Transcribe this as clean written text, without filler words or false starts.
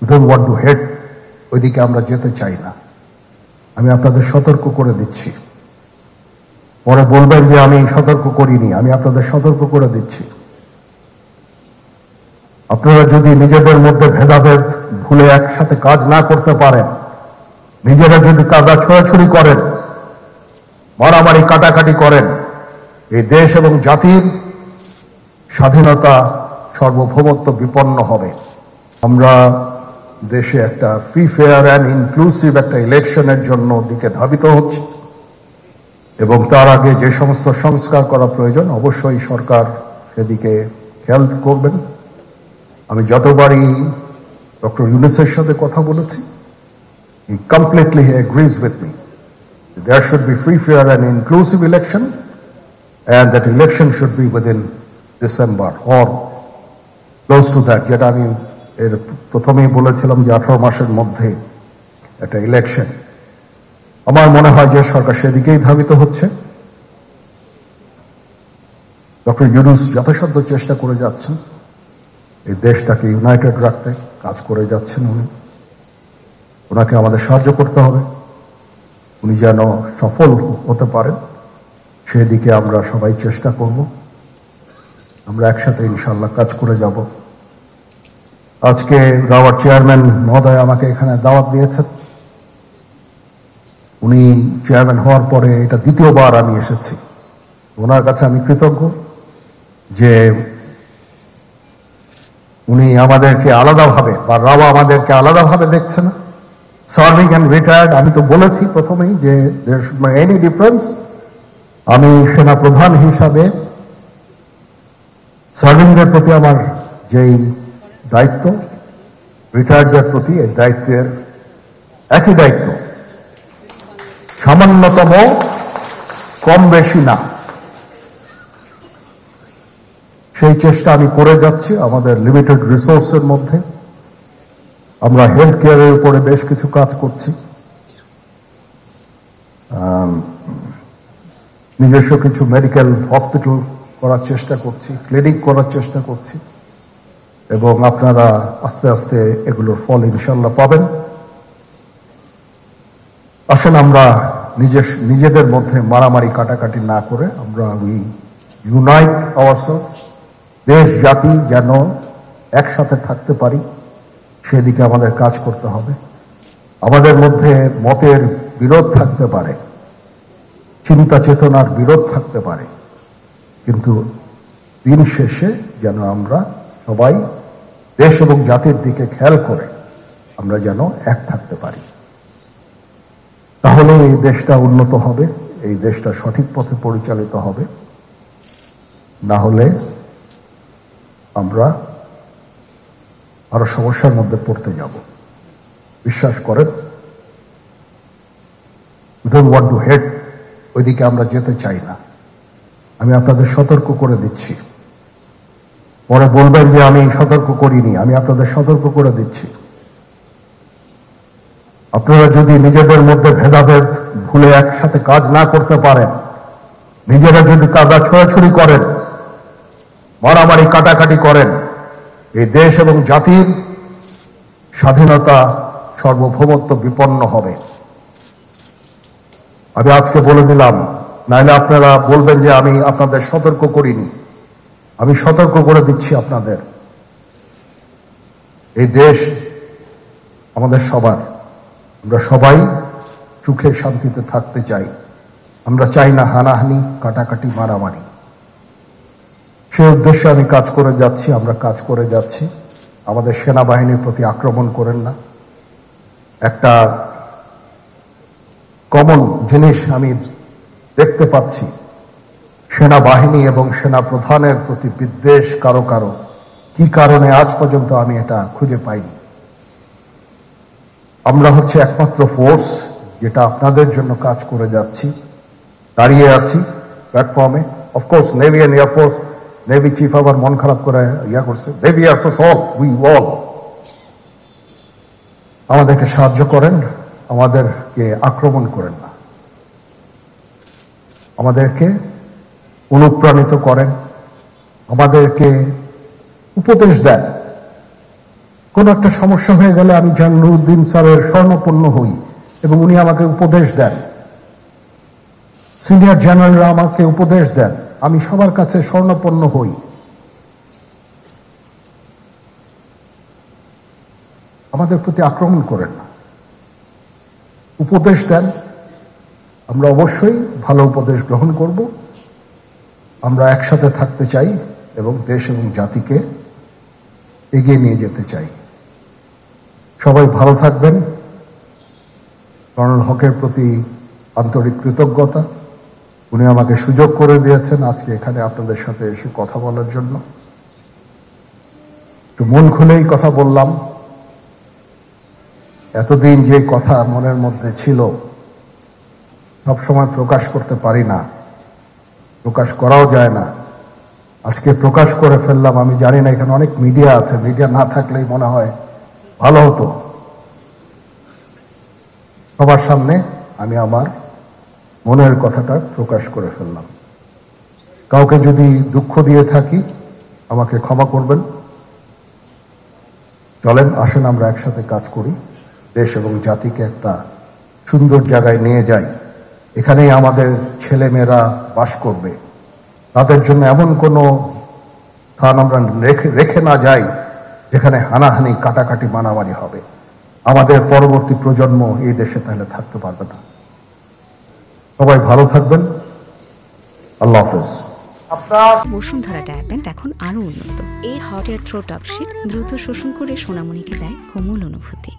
Don't want to head, ওইদিকে আমরা যেতে চাই না। আমি আপনাদের সতর্ক করে দিচ্ছি। পরে বলবেন যে আমি সতর্ক করিনি, আমি আপনাদের সতর্ক করে দিচ্ছি। আপনারা যদি নিজেদের মধ্যে ভেদাভেদ ভুলে একসাথে কাজ না করতে পারেন, নিজেরা যদি কাদা ছোড়াছুড়ি করেন, মারামারি কাটাকাটি করেন, এই দেশ এবং জাতির স্বাধীনতা সার্বভৌমত্ব বিপন্ন হবে। আমরা দেশে একটা ফ্রি, ফেয়ার অ্যান্ড ইনক্লুসিভ একটা ইলেকশনের জন্য দিকে ধাবিত হচ্ছে এবং তার আগে যে সমস্ত সংস্কার করা প্রয়োজন অবশ্যই সরকার সেদিকে খেয়াল করবেন। আমি যতবারই ডক্টর ইউনূসের সাথে কথা বলেছি, he completely agrees with me. There should be free, fair and inclusive election, and that election should be within December or close to that. যেটা আমি এর প্রথমেই বলেছিলাম যে 18 মাসের মধ্যে একটা ইলেকশন। আমার মনে হয় যে সরকার সেদিকেই ধাবিত হচ্ছে। ডক্টর ইউনূস যথাসাধ্য চেষ্টা করে যাচ্ছেন এই দেশটাকে ইউনাইটেড রাখতে, কাজ করে যাচ্ছেন উনি। ওনাকে আমাদের সাহায্য করতে হবে, উনি যেন সফল হতে পারেন সেদিকে আমরা সবাই চেষ্টা করব। আমরা একসাথে ইনশাআল্লাহ কাজ করে যাব। আজকে রাওয়ার চেয়ারম্যান মহোদয় আমাকে এখানে দাওয়াত দিয়েছেন। উনি চেয়ারম্যান হওয়ার পরে এটা দ্বিতীয়বার আমি এসেছি। ওনার কাছে আমি কৃতজ্ঞ যে উনি আমাদেরকে আলাদাভাবে বা রাওয়া আমাদেরকে আলাদাভাবে দেখছে না। সার্ভিং অ্যান্ড রিটায়ার্ড, আমি তো বলেছি প্রথমেই যে there should be any difference. আমি সেনা প্রধান হিসাবে সার্ভিংদের প্রতি আমার যেই দায়িত্ব, রিটায়ার্ডদের প্রতি এই দায়িত্বের একই দায়িত্ব, সামান্যতম কম বেশি না, সেই চেষ্টা আমি করে যাচ্ছি আমাদের লিমিটেড রিসোর্সের মধ্যে। আমরা হেলথ কেয়ারের উপরে বেশ কিছু কাজ করছি, নিজস্ব কিছু মেডিকেল হসপিটাল করার চেষ্টা করছি, ক্লিনিক করার চেষ্টা করছি এবং আপনারা আস্তে আস্তে এগুলোর ফল ইনশাল্লাহ পাবেন। আসেন আমরা নিজেদের মধ্যে মারামারি কাটাকাটি না করে আমরা উই ইউনাইট আওয়ারসেলস, দেশ জাতি যেন একসাথে থাকতে পারি সেদিকে আমাদের কাজ করতে হবে। আমাদের মধ্যে মতের বিরোধ থাকতে পারে, চিন্তা চেতনার বিরোধ থাকতে পারে, কিন্তু দিন শেষে যেন আমরা সবাই দেশ এবং জাতির দিকে খেয়াল করে আমরা যেন এক থাকতে পারি। তাহলে এই দেশটা উন্নত হবে, এই দেশটা সঠিক পথে পরিচালিত হবে। না হলে আমরা আরো সমস্যার মধ্যে পড়তে যাব। বিশ্বাস করেন, we don't want to head, ওইদিকে আমরা যেতে চাই না। আমি আপনাদের সতর্ক করে দিচ্ছি। পরে বলবেন যে আমি সতর্ক করিনি, আমি আপনাদের সতর্ক করে দিচ্ছি। আপনারা যদি নিজেদের মধ্যে ভেদাভেদ ভুলে একসাথে কাজ না করতে পারেন, নিজেরা যদি কাদা ছোড়াছুড়ি করেন, মারামারি কাটাকাটি করেন, এই দেশ এবং জাতির স্বাধীনতা সার্বভৌমত্ব বিপন্ন হবে। আমি আজকে বলে দিলাম, নাইলে আপনারা বলবেন যে আমি আপনাদের সতর্ক করিনি। আমি সতর্ক করে দিচ্ছি আপনাদের। এই দেশ আমাদের সবার, আমরা সবাই সুখে শান্তিতে থাকতে চাই। আমরা চাই না হানাহানি, কাটাকাটি, মারামারি। সেই উদ্দেশ্যে আমি কাজ করে যাচ্ছি, আমরা কাজ করে যাচ্ছি। আমাদের সেনাবাহিনীর প্রতি আক্রমণ করেন না। একটা কমন জিনিস আমি দেখতে পাচ্ছি, সেনাবাহিনী এবং সেনা প্রধানের প্রতি বিদ্বেষ কারো কারো, কি কারণে আজ পর্যন্ত আমি এটা খুঁজে পাইনি। আমরা হচ্ছে একমাত্র ফোর্স যেটা আপনাদের জন্য কাজ করে যাচ্ছি, দাঁড়িয়ে আছি প্ল্যাটফর্মে। Of course navy and air force, navy chief আবার মন খারাপ করে করছে, navy air force all, we all, আমাদেরকে সাহায্য করেন, আমাদেরকে আক্রমণ করেন না, আমাদেরকে অনুপ্রাণিত করেন, আমাদেরকে উপদেশ দেন কোন একটা সমস্যা হয়ে গেলে আমি নুরুদ্দিন স্যারের স্বর্ণপন্ন হই এবং উনি আমাকে উপদেশ দেন, সিনিয়র জেনারেলরা আমাকে উপদেশ দেন, আমি সবার কাছে স্বর্ণপন্ন হই। আমাদের প্রতি আক্রমণ করেন না, উপদেশ দেন, আমরা অবশ্যই ভালো উপদেশ গ্রহণ করব। আমরা একসাথে থাকতে চাই এবং দেশ এবং জাতিকে এগিয়ে নিয়ে যেতে চাই। সবাই ভালো থাকবেন। কর্নেল হকের প্রতি আন্তরিক কৃতজ্ঞতা, উনি আমাকে সুযোগ করে দিয়েছেন আজকে এখানে আপনাদের সাথে এসে কথা বলার জন্য। একটু মন খুলেই কথা বললাম। এতদিন যে কথা মনের মধ্যে ছিল সবসময় প্রকাশ করতে পারি না, প্রকাশ করাও যায় না, আজকে প্রকাশ করে ফেললাম। আমি জানি না এখানে অনেক মিডিয়া আছে, মিডিয়া না থাকলেই মনে হয় ভালো হতো। সবার সামনে আমি আমার মনের কথাটা প্রকাশ করে ফেললাম। কাউকে যদি দুঃখ দিয়ে থাকি আমাকে ক্ষমা করবেন। চলেন, আসেন আমরা একসাথে কাজ করি, দেশ এবং জাতিকে একটা সুন্দর জায়গায় নিয়ে যাই। এখানেই আমাদের ছেলে মেয়েরা বাস করবে, তাদের জন্য এমন কোনো স্থান আমরা রেখে না যাই যেখানে হানাহানি কাটাকাটি মারামারি হবে। আমাদের পরবর্তী প্রজন্ম এই দেশে তাহলে থাকতে পারবে না। সবাই ভালো থাকবেন। আল্লাহ হাফেজ। বসুন্ধরা ডায়াপেন্ট এখন আরো উন্নত। এই hot air through top sheet দ্রুত শোষণ করে সোনামণিকে দেয় কোমল অনুভূতি।